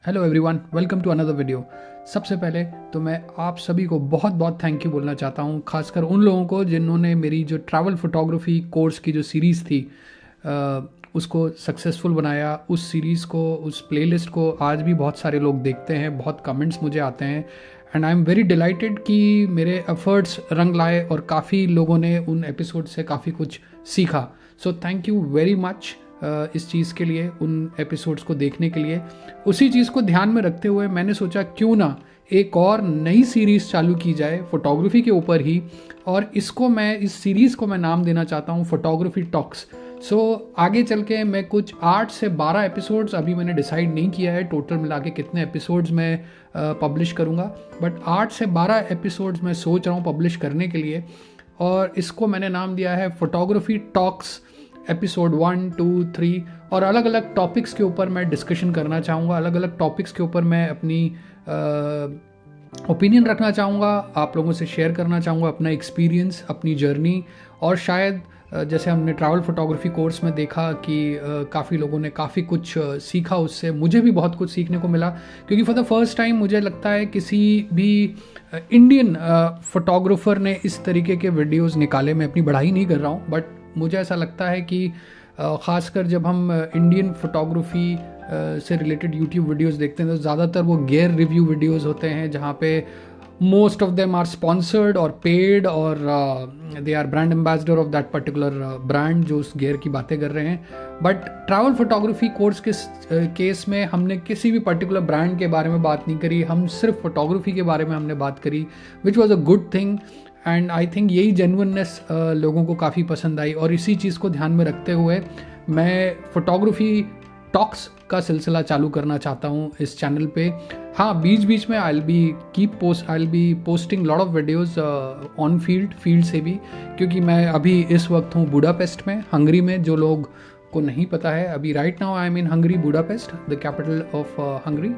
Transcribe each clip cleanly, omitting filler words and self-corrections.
Hello everyone, welcome to another video. सबसे पहले तो मैं आप सभी को बहुत बहुत थैंक यू बोलना चाहता हूँ, खासकर उन लोगों को जिन्होंने मेरी जो ट्रैवल फोटोग्राफी कोर्स की जो सीरीज़ थी उसको सक्सेसफुल बनाया। उस सीरीज़ को, उस प्लेलिस्ट को आज भी बहुत सारे लोग देखते हैं, बहुत कमेंट्स मुझे आते हैं and I am very dilated कि मेरे एफर्ट्स रंग लाए और काफ़ी लोगों ने उन एपिसोड से काफ़ी कुछ सीखा। So thank you very much इस चीज़ के लिए, उन एपिसोड्स को देखने के लिए। उसी चीज़ को ध्यान में रखते हुए मैंने सोचा क्यों ना एक और नई सीरीज़ चालू की जाए फोटोग्राफी के ऊपर ही, और इस सीरीज़ को मैं नाम देना चाहता हूँ फोटोग्राफी टॉक्स। आगे चल के मैं कुछ 8 से 12 एपिसोड्स, अभी मैंने डिसाइड नहीं किया है टोटल मिला के कितने एपिसोड्स मैं पब्लिश करूँगा, बट 8 से 12 एपिसोड्स मैं सोच रहा हूँ पब्लिश करने के लिए। और इसको मैंने नाम दिया है फोटोग्राफी टॉक्स एपिसोड 1, 2, 3। और अलग अलग टॉपिक्स के ऊपर मैं डिस्कशन करना चाहूँगा, अलग अलग टॉपिक्स के ऊपर मैं अपनी ओपिनियन रखना चाहूँगा, आप लोगों से शेयर करना चाहूँगा अपना एक्सपीरियंस, अपनी जर्नी। और शायद जैसे हमने ट्रैवल फोटोग्राफी कोर्स में देखा कि काफ़ी लोगों ने काफ़ी कुछ सीखा उससे, मुझे भी बहुत कुछ सीखने को मिला। क्योंकि फॉर द फर्स्ट टाइम मुझे लगता है किसी भी इंडियन फोटोग्राफर ने इस तरीके के वीडियोस निकाले। मैं अपनी बढ़ाई नहीं कर रहा हूँ, बट मुझे ऐसा लगता है कि ख़ासकर जब हम इंडियन फोटोग्राफी से रिलेटेड यूट्यूब वीडियोस देखते हैं तो ज़्यादातर वो गियर रिव्यू वीडियोस होते हैं, जहाँ पे most of them are sponsored और पेड और they are brand ambassador of that particular brand जो उस गियर की बातें कर रहे हैं। बट ट्रैवल फोटोग्राफी कोर्स के केस में हमने किसी भी पर्टिकुलर ब्रांड के बारे में बात नहीं करी, हम सिर्फ फोटोग्राफी के बारे में हमने बात करी, which was a good thing. And I think यही जेन्युइननेस लोगों को काफ़ी पसंद आई, और इसी चीज़ को ध्यान में रखते हुए मैं फोटोग्राफी टॉक्स का सिलसिला चालू करना चाहता हूँ इस चैनल पे। हाँ, बीच बीच में आई will B posting lot of videos on field से भी, क्योंकि मैं अभी इस वक्त हूँ बुडापेस्ट में, हंगरी में। जो लोग को नहीं पता है, अभी right now I am in Hungary, Budapest the capital of Hungary.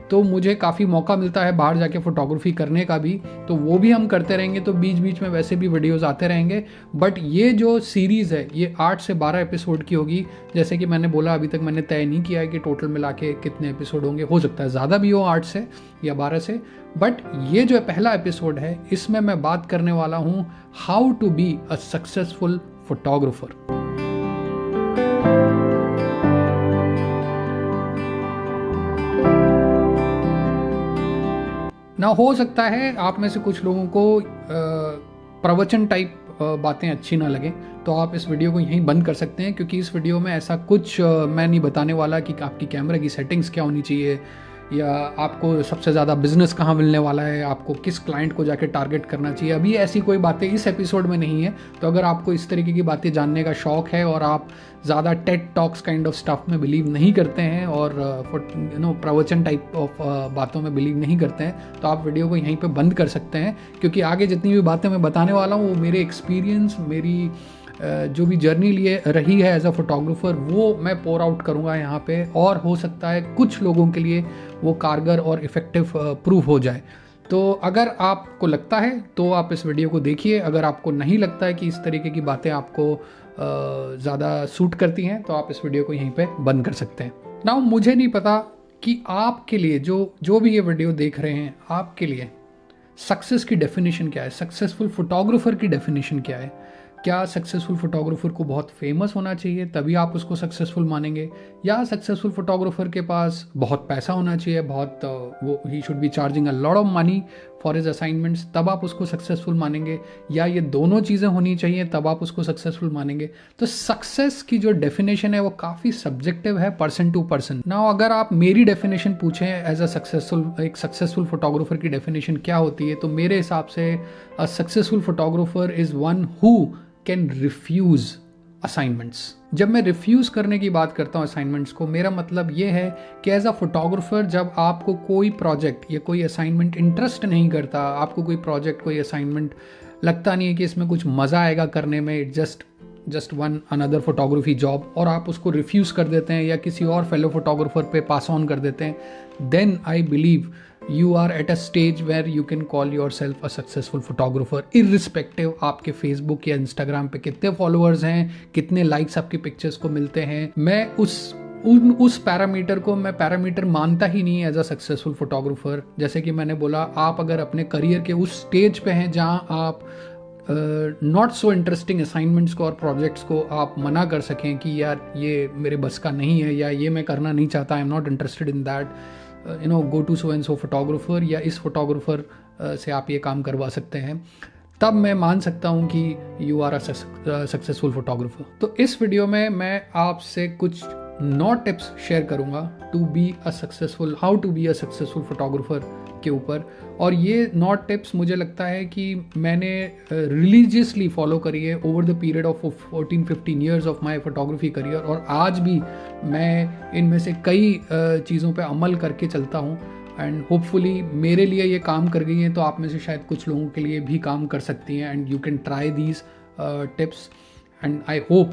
तो मुझे काफ़ी मौका मिलता है बाहर जाके फ़ोटोग्राफी करने का भी, तो वो भी हम करते रहेंगे। तो बीच बीच में वैसे भी वीडियोस आते रहेंगे। बट ये जो सीरीज़ है ये 8 से 12 एपिसोड की होगी। जैसे कि मैंने बोला, अभी तक मैंने तय नहीं किया है कि टोटल मिला के कितने एपिसोड होंगे। हो सकता है ज़्यादा भी हो, 8 से या 12 से। बट ये जो पहला एपिसोड है इसमें मैं बात करने वाला हूँ how to be a successful photographer. ना हो सकता है आप में से कुछ लोगों को प्रवचन टाइप बातें अच्छी ना लगे, तो आप इस वीडियो को यहीं बंद कर सकते हैं, क्योंकि इस वीडियो में ऐसा कुछ मैं नहीं बताने वाला कि आपकी कैमरा की सेटिंग्स क्या होनी चाहिए, या आपको सबसे ज़्यादा बिजनेस कहाँ मिलने वाला है, आपको किस क्लाइंट को जाके टारगेट करना चाहिए। अभी ऐसी कोई बातें इस एपिसोड में नहीं है। तो अगर आपको इस तरीके की बातें जानने का शौक है और आप ज़्यादा Ted talks kind of stuff में बिलीव नहीं करते हैं और प्रवचन टाइप ऑफ बातों में बिलीव नहीं करते हैं, तो आप वीडियो को यहीं पे बंद कर सकते हैं। क्योंकि आगे जितनी भी बातें मैं बताने वाला हूँ वो मेरे एक्सपीरियंस, मेरी जो भी जर्नी लिए रही है एज अ फोटोग्राफर, वो मैं पोर आउट करूँगा यहाँ पे। और हो सकता है कुछ लोगों के लिए वो कारगर और इफ़ेक्टिव प्रूव हो जाए। तो अगर आपको लगता है तो आप इस वीडियो को देखिए। अगर आपको नहीं लगता है कि इस तरीके की बातें आपको ज़्यादा सूट करती हैं, तो आप इस वीडियो को यहीं पे बंद कर सकते हैं। नाउ मुझे नहीं पता कि आपके लिए, जो भी ये वीडियो देख रहे हैं, आपके लिए सक्सेस की डेफिनेशन क्या है, सक्सेसफुल फोटोग्राफर की डेफिनेशन क्या है। क्या सक्सेसफुल फोटोग्राफर को बहुत फेमस होना चाहिए तभी आप उसको सक्सेसफुल मानेंगे, या सक्सेसफुल फोटोग्राफर के पास बहुत पैसा होना चाहिए, बहुत वो he should be charging a lot of money for his assignments, तब आप उसको सक्सेसफुल मानेंगे, या ये दोनों चीज़ें होनी चाहिए तब आप उसको सक्सेसफुल मानेंगे। तो सक्सेस की जो डेफिनेशन है वो काफ़ी सब्जेक्टिव है, पर्सन टू पर्सन। नाउ अगर आप मेरी डेफिनेशन पूछें एज अ एक सक्सेसफुल फोटोग्राफर की डेफिनेशन क्या होती है, तो मेरे हिसाब से अ successful photographer is one who can refuse assignments. जब मैं रिफ्यूज़ करने की बात करता हूँ असाइनमेंट्स को, मेरा मतलब ये है कि एज अ फोटोग्राफर जब आपको कोई प्रोजेक्ट या कोई असाइनमेंट इंटरेस्ट नहीं करता, आपको कोई प्रोजेक्ट, कोई असाइनमेंट लगता नहीं है कि इसमें कुछ मज़ा आएगा करने में, just one another photography job, और आप उसको रिफ्यूज़ कर देते हैं या किसी और फेलो फोटोग्राफर पे पास ऑन कर देते हैं, then I believe you are at a stage where you can call yourself a successful photographer, irrespective आपके Facebook या Instagram पे कितने फॉलोअर्स हैं, कितने लाइक्स आपकी पिक्चर्स को मिलते हैं। मैं उस उस पैरामीटर को मैं पैरामीटर मानता ही नहीं एज अ सक्सेसफुल फोटोग्राफर। जैसे कि मैंने बोला, आप अगर अपने करियर के उस स्टेज पे हैं जहां आप नॉट सो इंटरेस्टिंग असाइनमेंट्स को और प्रोजेक्ट्स को आप मना कर सकें कि यार ये मेरे बस का नहीं है या ये मैं करना नहीं चाहता, I am not interested in that, go to so and so photographer या इस फोटोग्राफर से आप ये काम करवा सकते हैं, तब मैं मान सकता हूँ कि you are a successful photographer. तो इस वीडियो में मैं आपसे कुछ 9 टिप्स शेयर करूँगा to be a successful, how to be a successful photographer के ऊपर। और ये 9 टिप्स मुझे लगता है कि मैंने रिलीजियसली फॉलो करी है over the period of 14-15 years of my photography career, और आज भी मैं इनमें से कई चीज़ों पे अमल करके चलता हूँ एंड होपफुली मेरे लिए ये काम कर गई हैं, तो आप में से शायद कुछ लोगों के लिए भी काम कर सकती हैं। And you can try these tips and I hope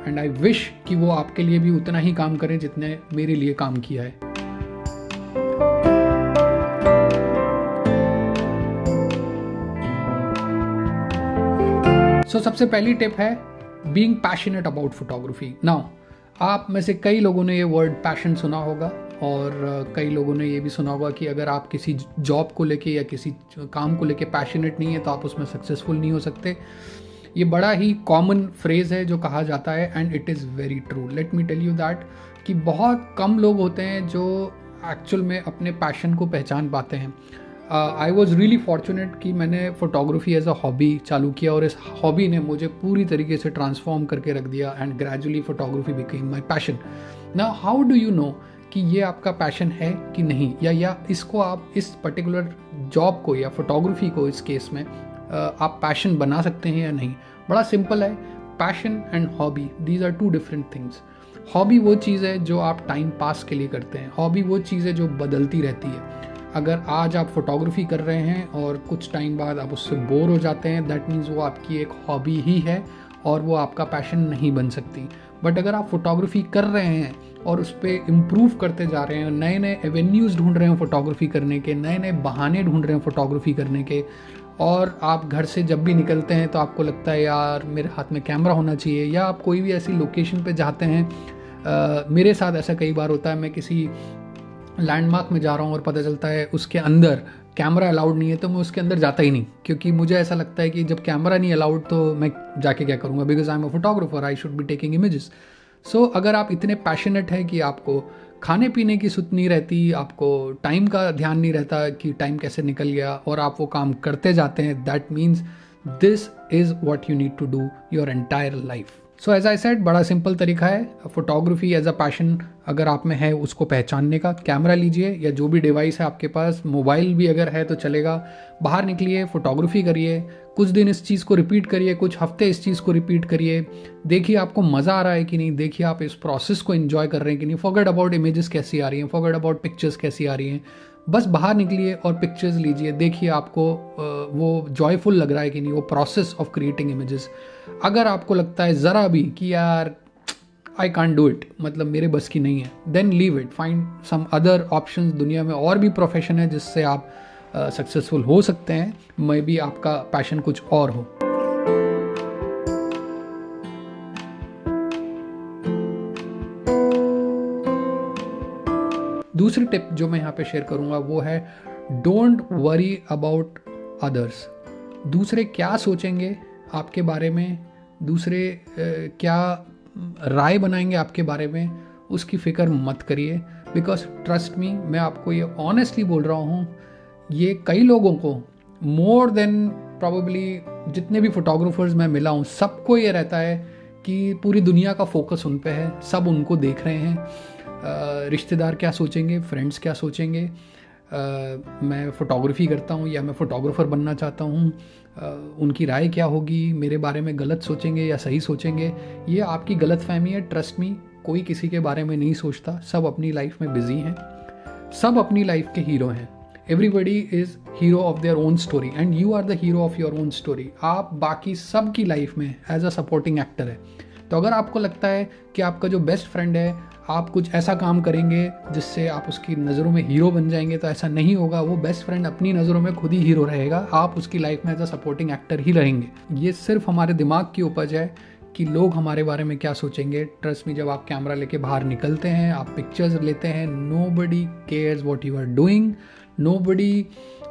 and I wish कि वो आपके लिए भी उतना ही काम करें जितने मेरे लिए काम किया है। सबसे पहली टिप है being passionate about photography. Now, आप में से कई लोगों ने ये वर्ड पैशन सुना होगा और कई लोगों ने ये भी सुना होगा कि अगर आप किसी जॉब को लेके या किसी काम को लेके पैशनेट नहीं है तो आप उसमें सक्सेसफुल नहीं हो सकते। ये बड़ा ही कॉमन फ्रेज़ है जो कहा जाता है and it is very true. Let me tell you that कि बहुत कम लोग होते हैं जो एक्चुअल में अपने पैशन को पहचान पाते हैं। आई वॉज़ रियली फॉर्चुनेट कि मैंने फ़ोटोग्राफी एज अ हॉबी चालू किया और इस हॉबी ने मुझे पूरी तरीके से ट्रांसफॉर्म करके रख दिया and gradually photography became my passion. Now how do you know कि ये आपका पैशन है कि नहीं, या इसको आप इस पर्टिकुलर जॉब को या फोटोग्राफी को इस केस में आप पैशन बना सकते हैं या नहीं? बड़ा सिंपल है, passion and hobby, these are 2 different things. Hobby वो चीज़ है जो आप टाइम पास के लिए करते हैं, हॉबी वो चीज़ है जो बदलती रहती है। अगर आज आप फोटोग्राफी कर रहे हैं और कुछ टाइम बाद आप उससे बोर हो जाते हैं, दैट मीन्स वो आपकी एक हॉबी ही है और वो आपका पैशन नहीं बन सकती। बट अगर आप फोटोग्राफी कर रहे हैं और उस पर इम्प्रूव करते जा रहे हैं, नए नए एवेन्यूज़ ढूंढ रहे हैं फोटोग्राफी करने के, नए नए बहाने ढूंढ रहे हैं फोटोग्राफी करने के, और आप घर से जब भी निकलते हैं तो आपको लगता है यार मेरे हाथ में कैमरा होना चाहिए, या आप कोई भी ऐसी लोकेशन पे जाते हैं, मेरे साथ ऐसा कई बार होता है, मैं किसी लैंडमार्क में जा रहा हूँ और पता चलता है उसके अंदर कैमरा अलाउड नहीं है, तो मैं उसके अंदर जाता ही नहीं, क्योंकि मुझे ऐसा लगता है कि जब कैमरा नहीं अलाउड तो मैं जाके क्या करूँगा, because I am a photographer, I should be taking images. So अगर आप इतने पैशनेट है कि आपको खाने पीने की सुध नहीं रहती, आपको टाइम का ध्यान नहीं रहता कि टाइम कैसे निकल गया, और आप वो काम करते जाते हैं, that means this is what you need to do your entire life. So as I said, बड़ा सिंपल तरीका है फोटोग्राफी एज अ पैशन अगर आप में है उसको पहचानने का। कैमरा लीजिए या जो भी डिवाइस है आपके पास, मोबाइल भी अगर है तो चलेगा, बाहर निकलिए, फोटोग्राफी करिए, कुछ दिन इस चीज़ को रिपीट करिए, कुछ हफ्ते इस चीज़ को रिपीट करिए, देखिए आपको मज़ा आ रहा है कि नहीं, देखिए आप इस प्रोसेस को एंजॉय कर रहे हैं कि नहीं। फॉरगेट अबाउट इमेजेस कैसी आ रही हैं, फॉरगेट अबाउट पिक्चर्स कैसी आ रही हैं, बस बाहर निकलिए और पिक्चर्स लीजिए, देखिए आपको वो जॉयफुल लग रहा है कि नहीं, वो प्रोसेस ऑफ क्रिएटिंग इमेजेस। अगर आपको लगता है ज़रा भी कि यार आई कांट डू इट, मतलब मेरे बस की नहीं है, then leave it, find some other options. दुनिया में और भी प्रोफेशन है जिससे आप सक्सेसफुल हो सकते हैं, मे बी आपका पैशन कुछ और हो। दूसरी टिप जो मैं यहाँ पे शेयर करूँगा वो है डोंट वरी अबाउट अदर्स। दूसरे क्या सोचेंगे आपके बारे में, दूसरे क्या राय बनाएंगे आपके बारे में, उसकी फ़िक्र मत करिए, बिकॉज ट्रस्ट मी, मैं आपको ये ऑनेस्टली बोल रहा हूँ, ये कई लोगों को मोर देन प्रॉबेबली जितने भी फोटोग्राफर्स मैं मिला हूँ, सबको ये रहता है कि पूरी दुनिया का फोकस उन पे है, सब उनको देख रहे हैं, रिश्तेदार क्या सोचेंगे, फ्रेंड्स क्या सोचेंगे, मैं फ़ोटोग्राफी करता हूँ या मैं फ़ोटोग्राफ़र बनना चाहता हूँ, उनकी राय क्या होगी, मेरे बारे में गलत सोचेंगे या सही सोचेंगे। ये आपकी गलत फहमी है, ट्रस्ट मी, कोई किसी के बारे में नहीं सोचता, सब अपनी लाइफ में बिजी हैं, सब अपनी लाइफ के हीरो हैं। Everybody is hero of their own story and you are the hero of your own story. आप बाकी सब की लाइफ में एज अ सपोर्टिंग एक्टर है। तो अगर आपको लगता है कि आपका जो बेस्ट फ्रेंड है, आप कुछ ऐसा काम करेंगे जिससे आप उसकी नज़रों में हीरो बन जाएंगे, तो ऐसा नहीं होगा। वो बेस्ट फ्रेंड अपनी नज़रों में खुद ही हीरो रहेगा, आप उसकी लाइफ में एज अ सपोर्टिंग एक्टर ही रहेंगे। ये सिर्फ हमारे दिमाग की उपज है कि लोग हमारे बारे में क्या सोचेंगे। ट्रस्ट मी, जब आप कैमरा लेके बाहर निकलते हैं, आप पिक्चर्स लेते हैं, nobody cares what you are doing, nobody.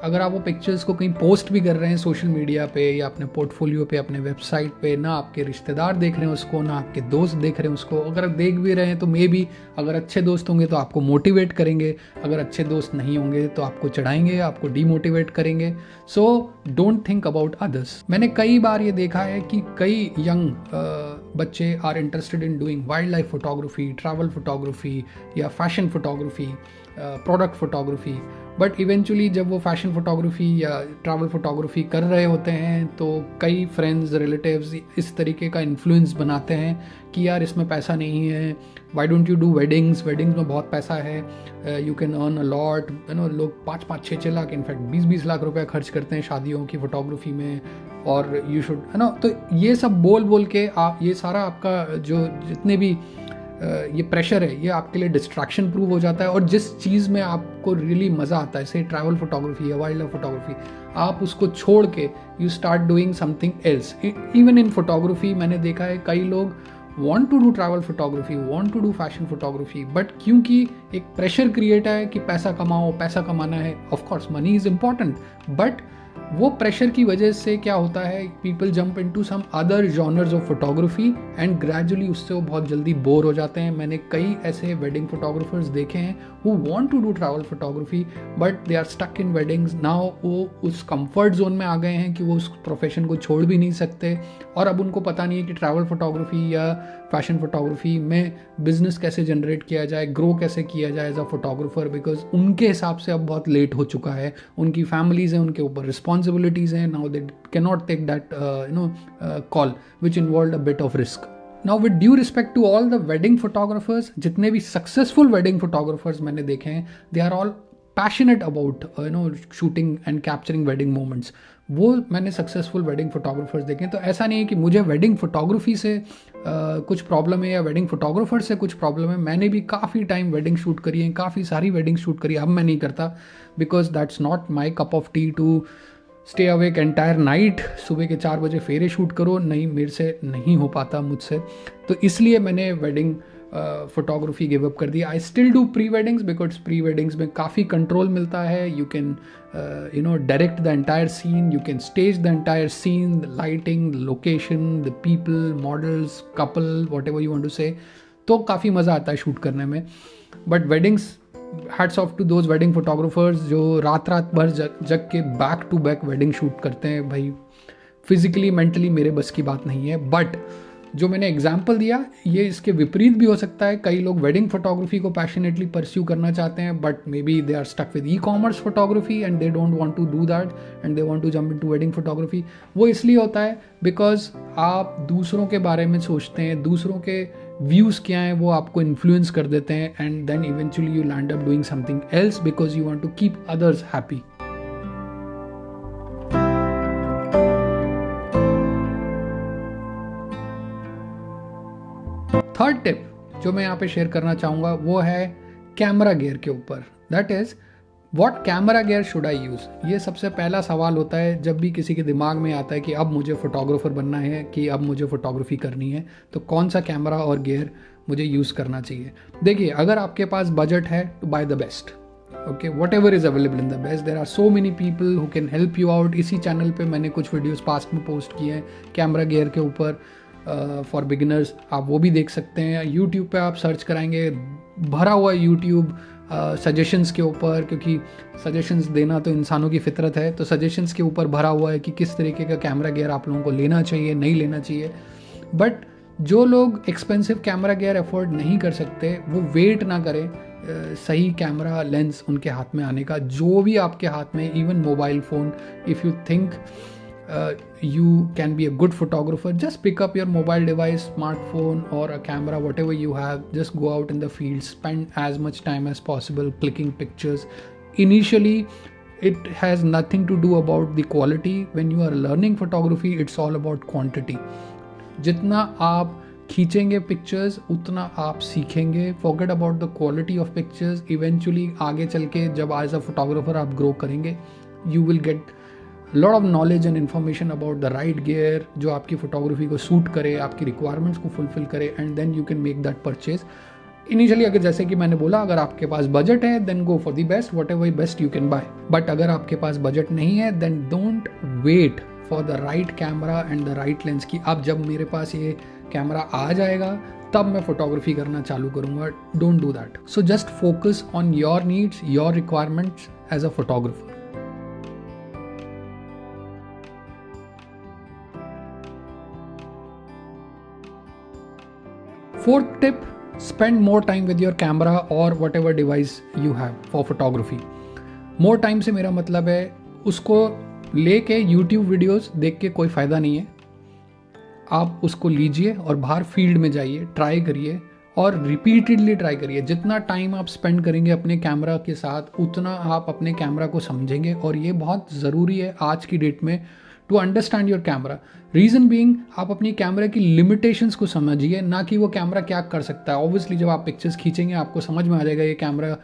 अगर आप वो पिक्चर्स को कहीं पोस्ट भी कर रहे हैं सोशल मीडिया पे या अपने पोर्टफोलियो पे, अपने वेबसाइट पे, ना आपके रिश्तेदार देख रहे हैं उसको, ना आपके दोस्त देख रहे हैं उसको। अगर आप देख भी रहे हैं तो मे बी अगर अच्छे दोस्त होंगे तो आपको मोटिवेट करेंगे, अगर अच्छे दोस्त नहीं होंगे तो आपको चढ़ाएंगे, आपको डीमोटिवेट करेंगे। So don't think about others. मैंने कई बार ये देखा है कि कई यंग बच्चे are interested in doing wildlife photography, travel photography या fashion photography, product photography, but eventually जब वो फैशन फोटोग्राफी या ट्रैवल फोटोग्राफी कर रहे होते हैं तो कई फ्रेंड्स, रिलेटिव्स इस तरीके का इन्फ्लुएंस बनाते हैं कि यार इसमें पैसा नहीं है, why don't you do weddings, weddings में बहुत पैसा है, you can earn a lot, you know. लोग 5-5, 6-6 लाख, इनफैक्ट 20-20 लाख रुपए खर्च करते हैं शादियों की फोटोग्राफी में, और यू शुड, है ना। तो ये सब बोल बोल के आप, ये सारा आपका जो जितने भी ये प्रेशर है, ये आपके लिए डिस्ट्रैक्शन प्रूव हो जाता है। और जिस चीज़ में आपको रियली मज़ा आता है, से ट्रैवल फोटोग्राफी या वाइल्ड लाइफ फोटोग्राफी, आप उसको छोड़ के you start doing something else. Even in photography मैंने देखा है कई लोग want to do travel photography, want to do fashion photography, but क्योंकि एक प्रेशर क्रिएट है कि पैसा कमाओ, पैसा कमाना है, of course money is important, but वो प्रेशर की वजह से क्या होता है, people jump into some other genres of photography and gradually उससे वो बहुत जल्दी बोर हो जाते हैं। मैंने कई ऐसे वेडिंग फोटोग्राफर्स देखे हैं who want to do travel photography but they are stuck in weddings. Now वो उस कंफर्ट जोन में आ गए हैं कि वो उस प्रोफेशन को छोड़ भी नहीं सकते, और अब उनको पता नहीं है कि ट्रैवल फोटोग्राफी या फैशन फोटोग्राफी में बिजनेस कैसे जनरेट किया जाए, ग्रो कैसे किया जाए एज अ फोटोग्राफर, बिकॉज उनके हिसाब से अब बहुत लेट हो चुका है, उनकी फैमिलीज हैं, उनके ऊपर रिस्पॉन्सिबिलिटीज हैं। Now they can not take that call which involve a bit of risk. Now with due respect to all the wedding photographers, जितने भी सक्सेसफुल वेडिंग फोटोग्राफर्स मैंने देखे हैं, they are all passionate about shooting and capturing wedding moments. वो मैंने successful wedding photographers देखे हैं। तो ऐसा नहीं है कि मुझे वेडिंग फोटोग्राफी से कुछ प्रॉब्लम है या वेडिंग फोटोग्राफर से कुछ प्रॉब्लम है। मैंने भी काफ़ी टाइम वेडिंग शूट करी है, काफ़ी सारी वेडिंग शूट करी है। अब मैं नहीं करता because that's not my cup of tea to stay awake entire night, सुबह के 4 बजे फेरे शूट करो, नहीं, मेरे से नहीं हो पाता मुझसे। तो इसलिए मैंने वेडिंग फोटोग्राफी गिव अप कर दिया। I still do pre weddings because pre weddings में काफ़ी कंट्रोल मिलता है। You can direct the entire scene, you can stage the entire scene, the lighting, the location, the people, models, couple, whatever you want to say. तो काफ़ी मज़ा आता है shoot करने में। But weddings, hats off to those wedding photographers जो रात भर जग के back to back wedding shoot करते हैं। भाई फिजिकली मेंटली मेरे बस की बात नहीं है। बट जो मैंने एग्जाम्पल दिया, ये इसके विपरीत भी हो सकता है। कई लोग वेडिंग फोटोग्राफी को पैशनेटली परस्यू करना चाहते हैं but maybe they are stuck with ecommerce photography and they don't want to do that and they want to jump into wedding photography. वो इसलिए होता है बिकॉज आप दूसरों के बारे में सोचते हैं, दूसरों के व्यूज़ क्या हैं वो आपको इन्फ्लुएंस कर देते हैं, and then eventually you land up doing something else because you want to keep others happy. Third tip जो मैं यहाँ पे शेयर करना चाहूँगा वो है कैमरा गियर के ऊपर। That is what camera gear should I use. ये सबसे पहला सवाल होता है जब भी किसी के दिमाग में आता है कि अब मुझे फोटोग्राफर बनना है, कि अब मुझे फोटोग्राफी करनी है, तो कौन सा कैमरा और गियर मुझे यूज़ करना चाहिए। देखिए, अगर आपके पास बजट है तो buy the best, okay, whatever is available in the best. There are so many people who can help you out. इसी चैनल पे मैंने कुछ वीडियोस पास्ट में पोस्ट किए हैं कैमरा गियर के ऊपर फॉर बिगिनर्स, आप वो भी देख सकते हैं। यूट्यूब पे आप सर्च कराएंगे, भरा हुआ यूट्यूब सजेशंस के ऊपर, क्योंकि सजेशंस देना तो इंसानों की फितरत है। तो सजेशंस के ऊपर भरा हुआ है कि किस तरीके का कैमरा गियर आप लोगों को लेना चाहिए, नहीं लेना चाहिए। बट जो लोग एक्सपेंसिव कैमरा गियर अफोर्ड नहीं कर सकते वो वेट ना करें सही कैमरा लेंस उनके हाथ में आने का। जो भी आपके हाथ में, even mobile phone, if you think you can be a good photographer, just pick up your mobile device, smartphone or a camera, whatever you have. Just go out in the field, spend as much time as possible clicking pictures. Initially it has nothing to do about the quality. When you are learning photography, it's all about quantity. जितना आप खींचेंगे pictures उतना आप सीखेंगे। Forget about the quality of pictures. Eventually आगे चल के जब एज अ फोटोग्राफर आप ग्रो करेंगे, you will get lot of knowledge and information about the right gear जो आपकी फोटोग्राफी को सूट करे, आपकी रिक्वायरमेंट्स को फुलफिल करे, and then you can make that purchase. Initially अगर जैसे कि मैंने बोला, अगर आपके पास बजट है then go for the best, whatever best you can buy. But अगर आपके पास बजट नहीं है then don't wait for the right camera and the right lens की अब जब मेरे पास ये कैमरा आ जाएगा तब मैं फोटोग्राफी करना चालू करूंगा। Don't do that. So just focus on your needs, your requirements as a photographer. Fourth tip, spend more time with your camera or whatever device you have for photography. More time से मेरा मतलब है उसको लेके YouTube videos देख के कोई फ़ायदा नहीं है। आप उसको लीजिए और बाहर फील्ड में जाइए, ट्राई करिए और रिपीटेडली ट्राई करिए। जितना टाइम आप स्पेंड करेंगे अपने कैमरा के साथ उतना आप अपने कैमरा को समझेंगे, और ये बहुत ज़रूरी है आज की डेट में to understand your camera. Reason being, आप अपनी कैमरा की लिमिटेशंस को समझिए, ना कि वो कैमरा क्या कर सकता है। ऑब्वियसली जब आप पिक्चर्स खींचेंगे आपको समझ में आ जाएगा ये कैमरा,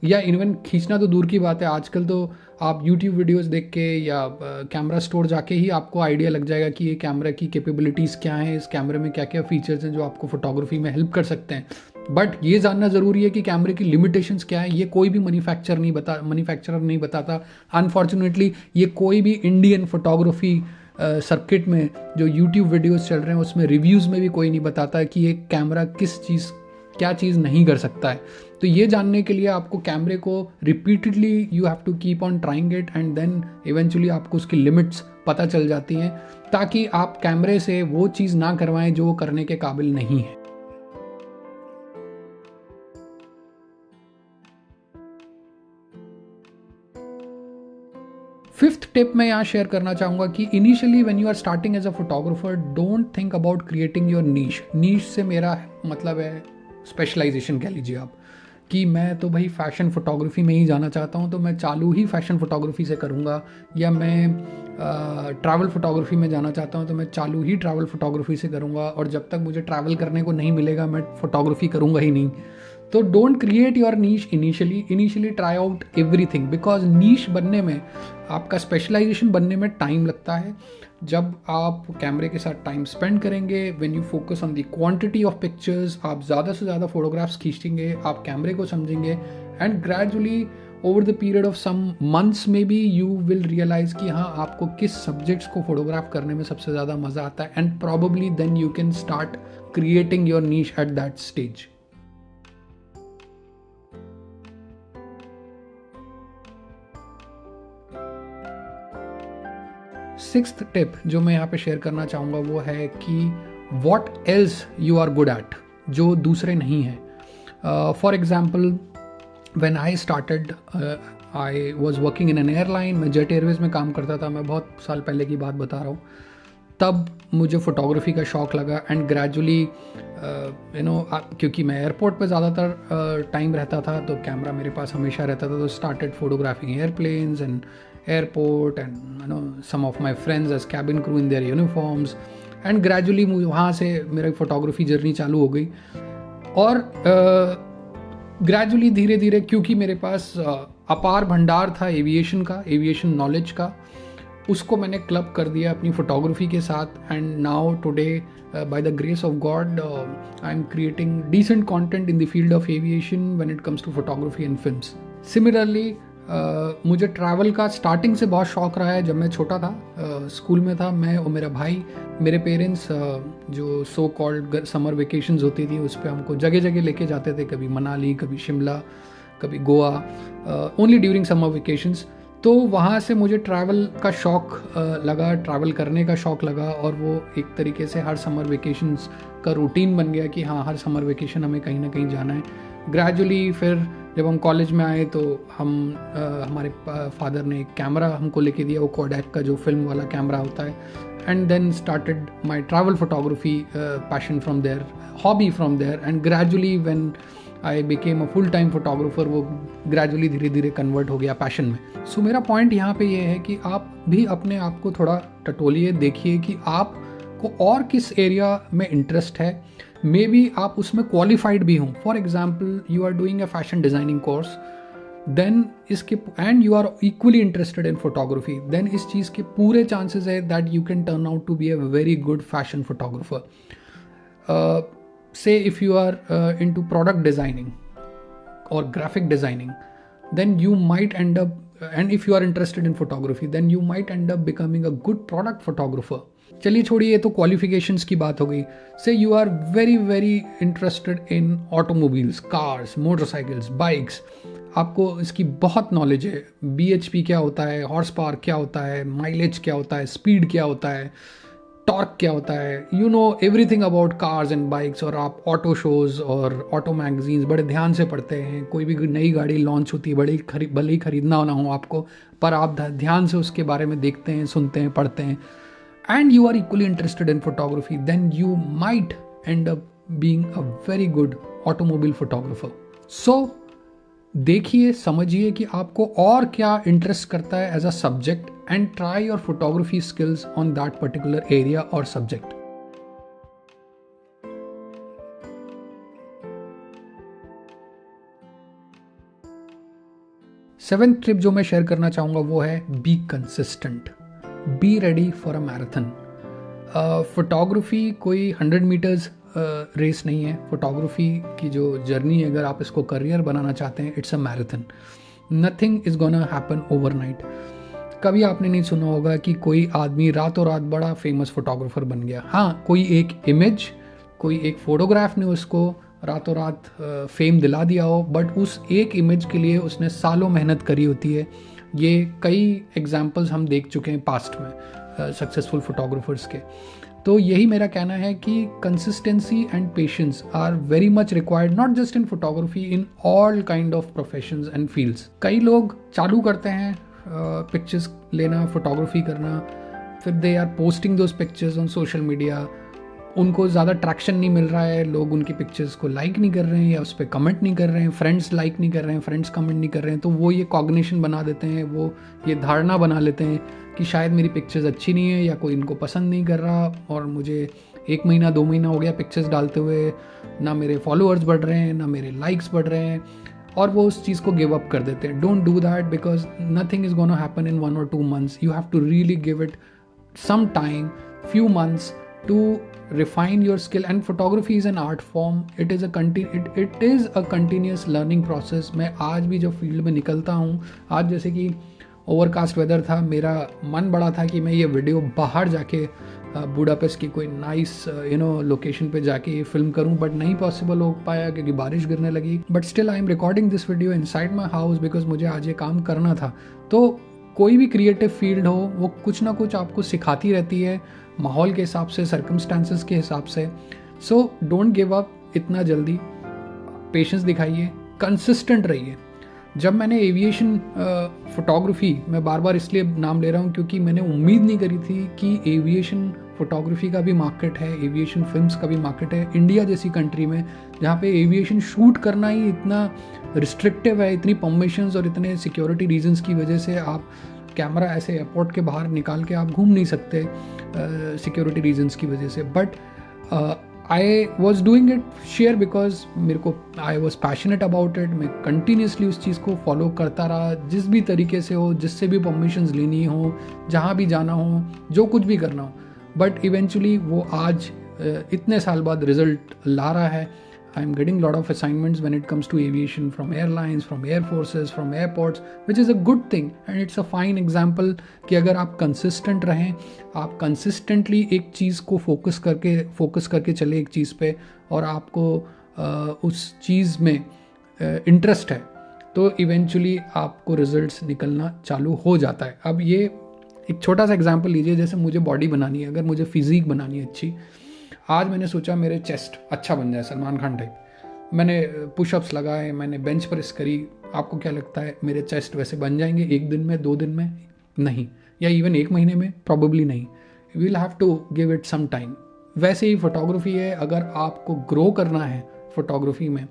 या इवन खींचना तो दूर की बात है, आजकल तो आप YouTube वीडियोस देख के या कैमरा स्टोर जाके ही आपको आइडिया लग जाएगा कि ये कैमरा की कैपेबिलिटीज़ क्या हैं, इस कैमरे में क्या क्या फीचर्स हैं जो आपको फोटोग्राफी में हेल्प कर सकते हैं। बट ये जानना ज़रूरी है कि कैमरे की लिमिटेशंस क्या है, ये कोई भी मैन्युफैक्चरर नहीं बताता। अनफॉर्चुनेटली ये कोई भी इंडियन फोटोग्राफी सर्किट में जो YouTube वीडियोस चल रहे हैं उसमें रिव्यूज़ में भी कोई नहीं बताता कि ये कैमरा क्या चीज़ नहीं कर सकता है। तो ये जानने के लिए आपको कैमरे को repeatedly you have to keep on trying it, and then eventually आपको उसकी लिमिट्स पता चल जाती हैं, ताकि आप कैमरे से वो चीज़ ना करवाएं जो वो करने के काबिल नहीं है। फिफ्थ टिप मैं यहाँ शेयर करना चाहूँगा कि initially when you are starting as a photographer don't think about creating your niche. Niche से मेरा मतलब है स्पेशलाइजेशन कह लीजिए आप, कि मैं तो भाई फैशन फोटोग्राफी में ही जाना चाहता हूँ तो मैं चालू ही फैशन फोटोग्राफी से करूँगा, या मैं ट्रैवल फोटोग्राफी में जाना चाहता हूँ तो मैं चालू ही ट्रैवल फोटोग्राफी से करूँगा, और जब तक मुझे ट्रैवल करने को नहीं मिलेगा मैं फोटोग्राफी करूँगा ही नहीं। तो don't create your niche initially try out everything, because niche बनने में, आपका स्पेशलाइजेशन बनने में टाइम लगता है। जब आप कैमरे के साथ टाइम स्पेंड करेंगे, when you focus on the quantity of pictures, आप ज़्यादा से ज़्यादा फोटोग्राफ्स खींचेंगे, आप कैमरे को समझेंगे, and gradually over the period of some months में भी यू विल रियलाइज कि हाँ आपको किस सब्जेक्ट्स को फोटोग्राफ करने में सबसे ज़्यादा मज़ा आता है, and probably then you can start creating your niche at that stage. Sixth tip जो मैं यहाँ पे शेयर करना चाहूँगा वो है कि what else you are good at, जो दूसरे नहीं हैं। For example when I started I was working in an airline, मैं जेट एयरवेज में काम करता था, मैं बहुत साल पहले की बात बता रहा हूँ। तब मुझे फ़ोटोग्राफी का शौक़ लगा, एंड ग्रेजुअली क्योंकि मैं एयरपोर्ट पे ज़्यादातर टाइम रहता था तो कैमरा मेरे पास हमेशा रहता था, तो started photographing airplanes and airport and some of my friends as cabin crew in their uniforms, and gradually वहाँ से मेरा फोटोग्राफी जर्नी चालू हो गई। और ग्रेजुअली धीरे धीरे, क्योंकि मेरे पास अपार भंडार था एविएशन नॉलेज का, उसको मैंने क्लब कर दिया अपनी फोटोग्राफी के साथ, and now today by the grace of God I am creating decent content in the field of aviation when it comes to photography and films. Similarly मुझे ट्रैवल का स्टार्टिंग से बहुत शौक़ रहा है। जब मैं छोटा था, स्कूल में था, मैं और मेरा भाई, मेरे पेरेंट्स जो सो कॉल्ड समर वेकेशंस होती थी उस पर हमको जगह जगह लेके जाते थे, कभी मनाली, कभी शिमला, कभी Goa, only during summer vacations. तो वहाँ से मुझे ट्रैवल का शौक़ लगा, ट्रैवल करने का शौक़ लगा, और वो एक तरीके से हर समर वेकेशंस का रूटीन बन गया कि हाँ हर समर वेकेशन हमें कहीं ना कहीं जाना है। ग्रेजुअली फिर जब हम कॉलेज में आए तो हमारे फादर ने एक कैमरा हमको लेके दिया, वो कोडैक का जो फिल्म वाला कैमरा होता है, and then started my travel photography passion from there, hobby from there, and gradually when I became a full time photographer वो ग्रेजुअली धीरे धीरे कन्वर्ट हो गया पैशन में। सो मेरा पॉइंट यहाँ पे ये है कि आप भी अपने आप को थोड़ा टटोलिए, देखिए कि आपको और किस एरिया में इंटरेस्ट है, मे बी आप उसमें क्वालिफाइड भी हों। For example you are doing a fashion designing course, then इसके and you are equally interested in photography, then इस चीज़ के पूरे चांसेस है that you can turn out to be a very good fashion photographer. Say if you are into product designing or graphic designing, then you might end up, and if you are interested in photography, then you might end up becoming a good product photographer. चलिए छोड़िए, ये तो qualifications की बात हो गई. Say you are very very interested in automobiles, cars, motorcycles, bikes, आपको इसकी बहुत नॉलेज है. BHP क्या होता है, हॉर्स पावर क्या होता है, माइलेज क्या होता है, स्पीड क्या होता है, टॉर्क क्या होता है, you know everything about cars and bikes. और आप ऑटो शोज़ और ऑटो मैगजीन्स बड़े ध्यान से पढ़ते हैं. कोई भी नई गाड़ी लॉन्च होती है, भले ही खरीदना ना हो आपको, पर आप ध्यान से उसके बारे में देखते हैं, सुनते हैं, पढ़ते हैं. And you are equally interested in photography, then you might end up being a very good automobile photographer. So देखिए, समझिए कि आपको और क्या इंटरेस्ट करता है as a subject, and try your photography skills on that particular area और subject. Seventh tip जो मैं शेयर करना चाहूँगा वो है be consistent, be ready for a marathon. Photography कोई 100 मीटर्स रेस नहीं है. फोटोग्राफी की जो जर्नी है, अगर आप इसको करियर बनाना चाहते हैं, it's a marathon. Nothing is gonna happen overnight. कभी आपने नहीं सुना होगा कि कोई आदमी रातों रात बड़ा फेमस फोटोग्राफर बन गया. हाँ, कोई एक इमेज, कोई एक फोटोग्राफ ने उसको रातों रात फेम दिला दिया हो, बट उस एक इमेज के लिए उसने सालों मेहनत करी होती है. ये कई एग्जाम्पल्स हम देख चुके हैं पास्ट में सक्सेसफुल फोटोग्राफर्स के. तो यही मेरा कहना है कि consistency and patience are very much required, not just in photography, in all kind of professions and fields. कई लोग चालू करते हैं पिक्चर्स लेना, फोटोग्राफी करना, फिर they are posting those pictures on social media. उनको ज़्यादा ट्रैक्शन नहीं मिल रहा है, लोग उनकी पिक्चर्स को लाइक नहीं कर रहे हैं या उस पर कमेंट नहीं कर रहे हैं, फ्रेंड्स लाइक नहीं कर रहे हैं, फ्रेंड्स कमेंट नहीं कर रहे हैं. तो वो ये कॉग्निशन बना देते हैं, वो ये धारणा बना लेते हैं कि शायद मेरी पिक्चर्स अच्छी नहीं है या कोई इनको पसंद नहीं कर रहा, और मुझे 1 महीना 2 महीना हो गया पिक्चर्स डालते हुए, ना मेरे फॉलोअर्स बढ़ रहे हैं, ना मेरे लाइक्स बढ़ रहे हैं, और वो उस चीज़ को गिव अप कर देते हैं. Don't do that, because nothing is gonna happen in 1 or 2 months. You have to really give it some time, few months to refine your skill. And photography is an art form. It is a continuous learning process. मैं आज भी जब field में निकलता हूँ, आज जैसे कि ओवरकास्ट वेदर था, मेरा मन बड़ा था कि मैं ये वीडियो बाहर जाके बुडापेस्ट की कोई नाइस लोकेशन पे जाके ये फिल्म करूं, बट नहीं पॉसिबल हो पाया क्योंकि बारिश गिरने लगी. But still I am recording this video inside my house because मुझे आज ये काम करना था. तो कोई भी क्रिएटिव फील्ड हो, वो कुछ ना कुछ आपको सिखाती रहती है, माहौल के हिसाब से, सर्कमस्टांसेस के हिसाब से. सो डोंट गिव अप इतना जल्दी, पेशेंस दिखाइए, कंसिस्टेंट रहिए. जब मैंने एविएशन फोटोग्राफी, मैं बार बार इसलिए नाम ले रहा हूँ क्योंकि मैंने उम्मीद नहीं करी थी कि एविएशन फोटोग्राफी का भी मार्केट है, एविएशन फिल्म्स का भी मार्केट है. इंडिया जैसी कंट्री में जहाँ पे एविएशन शूट करना ही इतना रिस्ट्रिक्टिव है, इतनी परमिशंस और इतने सिक्योरिटी रीजंस की वजह से आप कैमरा ऐसे एयरपोर्ट के बाहर निकाल के आप घूम नहीं सकते सिक्योरिटी रीजंस की वजह से. But I was doing it share because मेरे को I was passionate about it. मैं कंटिन्यूसली उस चीज़ को फॉलो करता रहा, जिस भी तरीके से हो, जिससे भी परमिशंस लेनी हो, जहाँ भी जाना हो, जो कुछ भी करना हो. बट इवेंचुअली वो आज इतने साल बाद रिजल्ट ला रहा है. I am getting a lot of assignments when it comes to aviation, from airlines, from air forces, from airports, which is a good thing and it's a fine example कि अगर आप consistent रहें, आप consistently एक चीज़ को focus करके चले एक चीज़ पे, और आपको उस चीज़ में interest है, तो eventually आपको results निकलना चालू हो जाता है. अब ये एक छोटा सा एग्जाम्पल लीजिए, जैसे मुझे बॉडी बनानी है, अगर मुझे फिजिक बनानी है अच्छी, आज मैंने सोचा मेरे चेस्ट अच्छा बन जाए सलमान खान टाइप, मैंने पुशअप्स लगाए, मैंने बेंच प्रेस करी. आपको क्या लगता है मेरे चेस्ट वैसे बन जाएंगे 1 दिन में, 2 दिन में? नहीं. या इवन 1 महीने में? प्रॉबेबली नहीं. We will have to give it some time. वैसे ही फोटोग्राफी है, अगर आपको ग्रो करना है फोटोग्राफी में,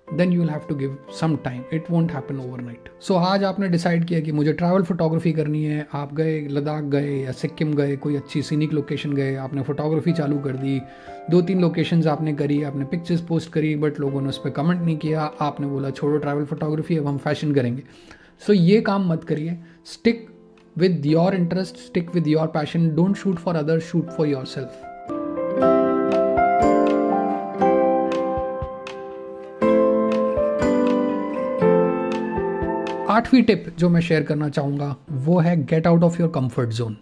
then you will have to give some time. It won't happen overnight. So आज आपने डिसाइड किया कि मुझे ट्रैवल फोटोग्राफी करनी है, आप गए लद्दाख गए या सिक्किम गए, कोई अच्छी सीनिक लोकेशन गए, आपने फोटोग्राफी चालू कर दी, 2-3 लोकेशंस आपने करी, आपने पिक्चर्स पोस्ट करी, बट लोगों ने उस पर कमेंट नहीं किया, आपने बोला छोड़ो ट्रैवल फोटोग्राफी, अब हम फैशन करेंगे. सो ये काम मत करिए. Stick with your interest, stick with your passion. Don't shoot for others, shoot for yourself. 8वीं टिप जो मैं शेयर करना चाहूँगा वो है gate out of your comfort zone.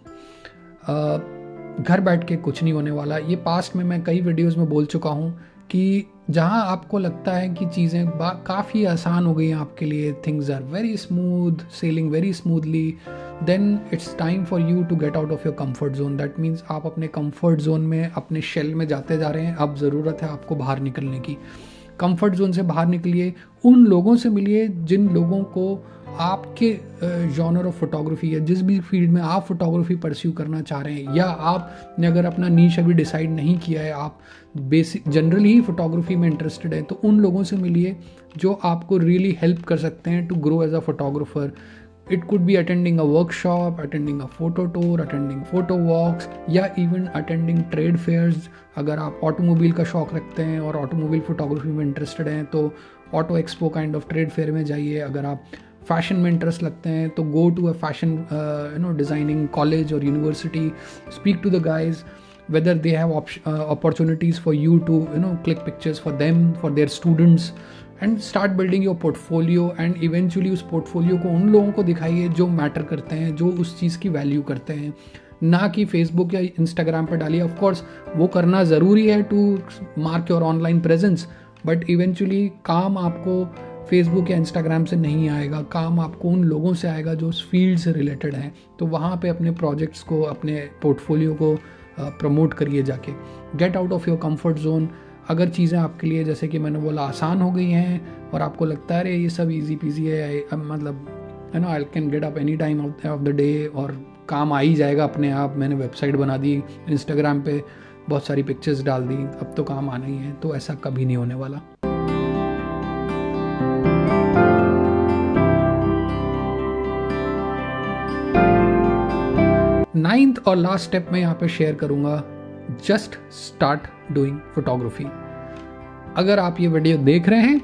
घर बैठ के कुछ नहीं होने वाला. ये पास्ट में मैं कई वीडियोस में बोल चुका हूँ कि जहाँ आपको लगता है कि चीज़ें काफ़ी आसान हो गई हैं आपके लिए, things are very smooth, sailing very smoothly, then it's time for you to get out of your comfort zone. That means आप अपने कंफर्ट जोन में, अपने शेल में जाते जा रहे हैं. अब ज़रूरत है आपको बाहर निकलने की. कंफर्ट जोन से बाहर निकलिए, उन लोगों से मिलिए जिन लोगों को आपके जॉनर ऑफ फोटोग्राफी या जिस भी फील्ड में आप फोटोग्राफी परस्यू करना चाह रहे हैं, या आपने अगर अपना नीश अभी डिसाइड नहीं किया है, आप बेसिक जनरली ही फोटोग्राफी में इंटरेस्टेड है, तो उन लोगों से मिलिए जो आपको रियली हेल्प कर सकते हैं to grow as a photographer. It could be attending a workshop, attending a photo tour, attending photo walks, या even attending trade fairs. अगर आप ऑटोमोबाइल का शौक रखते हैं और ऑटोमोबाइल फोटोग्राफी में इंटरेस्टेड हैं तो auto expo kind of trade fair में जाइए. अगर आप फैशन में इंटरेस्ट लगते हैं तो go to a fashion designing college और university. Speak to the guys whether they have opportunities for you to click pictures for them, for their students, and start building your portfolio. And eventually उस portfolio को उन लोगों को दिखाइए जो matter करते हैं, जो उस चीज़ की वैल्यू करते हैं, ना कि फेसबुक या इंस्टाग्राम पर डालिए. ऑफ कोर्स वो करना ज़रूरी है to mark your online presence, but eventually काम आपको फेसबुक या इंस्टाग्राम से नहीं आएगा. काम आपको उन लोगों से आएगा जो उस फील्ड से रिलेटेड हैं. तो वहाँ पे अपने प्रोजेक्ट्स को, अपने पोर्टफोलियो को प्रमोट करिए जाके. Gate out of your comfort zone. अगर चीज़ें आपके लिए, जैसे कि मैंने बोला, आसान हो गई हैं और आपको लगता है अरे ये सब इजी पीजी है, मतलब I can get up any time of the day और काम आ ही जाएगा अपने आप, मैंने वेबसाइट बना दी, इंस्टाग्राम पे बहुत सारी पिक्चर्स डाल दी, अब तो काम आना ही है, तो ऐसा कभी नहीं होने वाला. नाइन्थ और लास्ट स्टेप मैं यहाँ पे शेयर करूँगा, जस्ट स्टार्ट डूइंग फोटोग्राफी. अगर आप ये वीडियो देख रहे हैं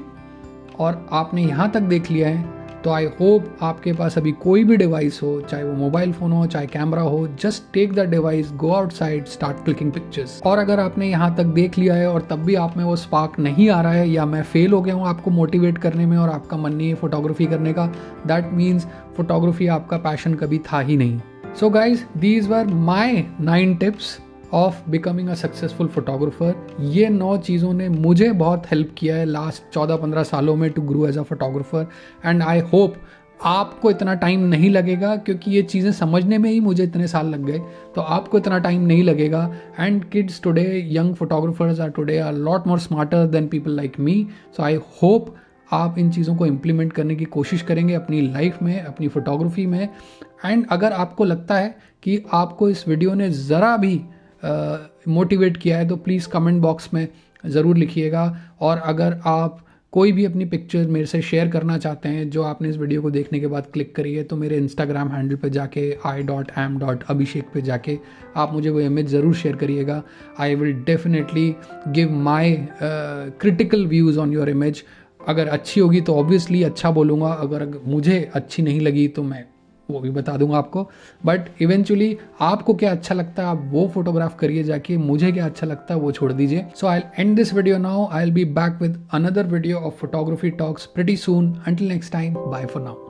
और आपने यहाँ तक देख लिया है तो आई होप आपके पास अभी कोई भी डिवाइस हो, चाहे वो मोबाइल फ़ोन हो, चाहे कैमरा हो, just take the device, go outside, start clicking pictures. और अगर आपने यहाँ तक देख लिया है और तब भी आप में वो स्पार्क नहीं आ रहा है, या मैं फेल हो गया हूँ आपको मोटिवेट करने में और आपका मन नहीं है फोटोग्राफी करने का, दैट मीन्स फोटोग्राफी आपका पैशन कभी था ही नहीं. So guys, these were my 9 tips of becoming a successful photographer. ये 9 चीज़ों ने मुझे बहुत हेल्प किया है लास्ट 14-15 सालों में to grow as a photographer. And I hope आपको इतना टाइम नहीं लगेगा, क्योंकि ये चीज़ें समझने में ही मुझे इतने साल लग गए, तो आपको इतना टाइम नहीं लगेगा. And kids today, young photographers are today are lot more smarter than people like me. So I hope आप इन चीज़ों को इम्प्लीमेंट करने की कोशिश करेंगे अपनी लाइफ में, अपनी फोटोग्राफी में. एंड अगर आपको लगता है कि आपको इस वीडियो ने ज़रा भी मोटिवेट किया है तो प्लीज़ कमेंट बॉक्स में ज़रूर लिखिएगा. और अगर आप कोई भी अपनी पिक्चर मेरे से शेयर करना चाहते हैं जो आपने इस वीडियो को देखने के बाद क्लिक करी है, तो मेरे इंस्टाग्राम हैंडल पे जाके i.am.abhishek पे जाके आप मुझे वो इमेज ज़रूर शेयर करिएगा. I will definitely give my critical views on your image. अगर अच्छी होगी तो ऑब्वियसली अच्छा बोलूँगा, अगर मुझे अच्छी नहीं लगी तो मैं वो भी बता दूंगा आपको. बट इवेंचुअली आपको क्या अच्छा लगता है आप वो फोटोग्राफ करिए जाके, मुझे क्या अच्छा लगता है वो छोड़ दीजिए. So I will end this video now. I will be back with another video of photography talks pretty soon. Until next time, bye for now.